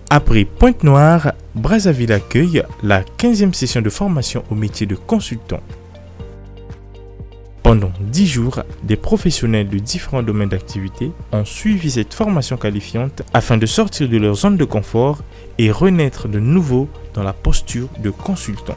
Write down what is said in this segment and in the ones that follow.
Après Pointe-Noire, Brazzaville accueille la 15e session de formation au métier de consultant. Pendant 10 jours, des professionnels de différents domaines d'activité ont suivi cette formation qualifiante afin de sortir de leur zone de confort et renaître de nouveau dans la posture de consultant.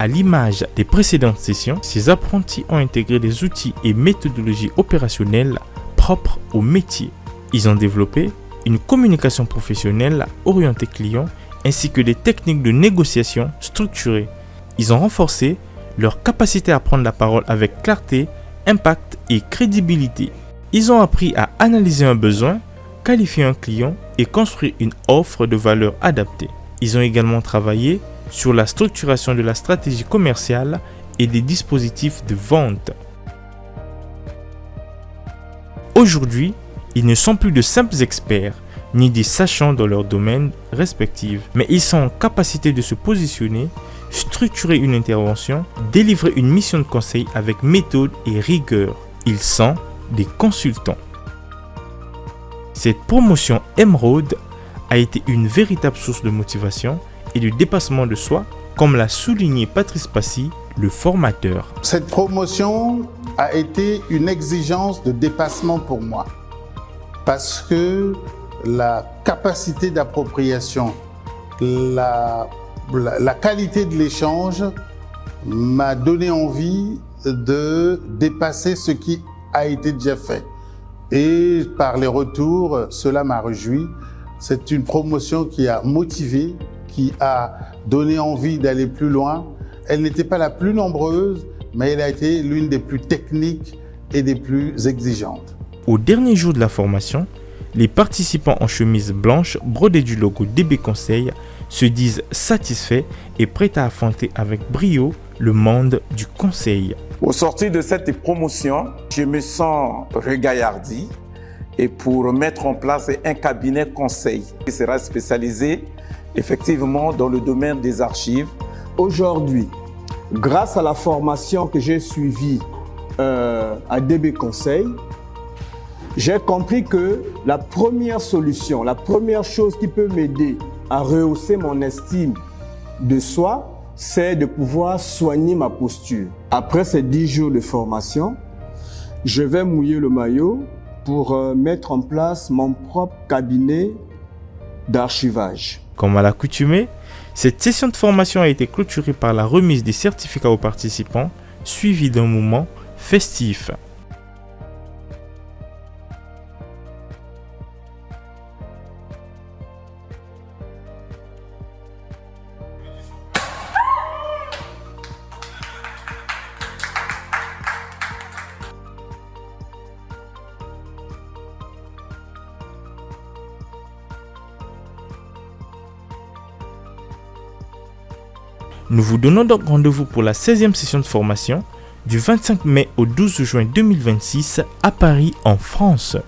À l'image des précédentes sessions, ces apprentis ont intégré des outils et méthodologies opérationnelles propres au métier. Ils ont développé une communication professionnelle orientée client ainsi que des techniques de négociation structurées. Ils ont renforcé leur capacité à prendre la parole avec clarté, impact et crédibilité. Ils ont appris à analyser un besoin, qualifier un client et construire une offre de valeur adaptée. Ils ont également travaillé sur la structuration de la stratégie commerciale et des dispositifs de vente. Aujourd'hui, ils ne sont plus de simples experts, ni des sachants dans leur domaine respectif, mais ils sont en capacité de se positionner, structurer une intervention, délivrer une mission de conseil avec méthode et rigueur. Ils sont des consultants. Cette promotion Émeraude a été une véritable source de motivation et de dépassement de soi, comme l'a souligné Patrice Passy, le formateur. Cette promotion a été une exigence de dépassement pour moi, parce que la capacité d'appropriation, la qualité de l'échange m'a donné envie de dépasser ce qui a été déjà fait. Et par les retours, cela m'a réjoui. C'est une promotion qui a motivé, qui a donné envie d'aller plus loin. Elle n'était pas la plus nombreuse, mais elle a été l'une des plus techniques et des plus exigeantes. Au dernier jour de la formation, les participants en chemise blanche brodée du logo DB Conseil se disent satisfaits et prêts à affronter avec brio le monde du conseil. Au sortir de cette promotion, je me sens regaillardi et pour mettre en place un cabinet conseil qui sera spécialisé effectivement dans le domaine des archives. Aujourd'hui, grâce à la formation que j'ai suivie à DB Conseil, j'ai compris que la première solution, la première chose qui peut m'aider à rehausser mon estime de soi, c'est de pouvoir soigner ma posture. Après ces 10 jours de formation, je vais mouiller le maillot pour mettre en place mon propre cabinet d'archivage. Comme à l'accoutumée, cette session de formation a été clôturée par la remise des certificats aux participants, suivie d'un moment festif. Nous vous donnons donc rendez-vous pour la 16e session de formation du 25 mai au 12 juin 2026 à Paris en France.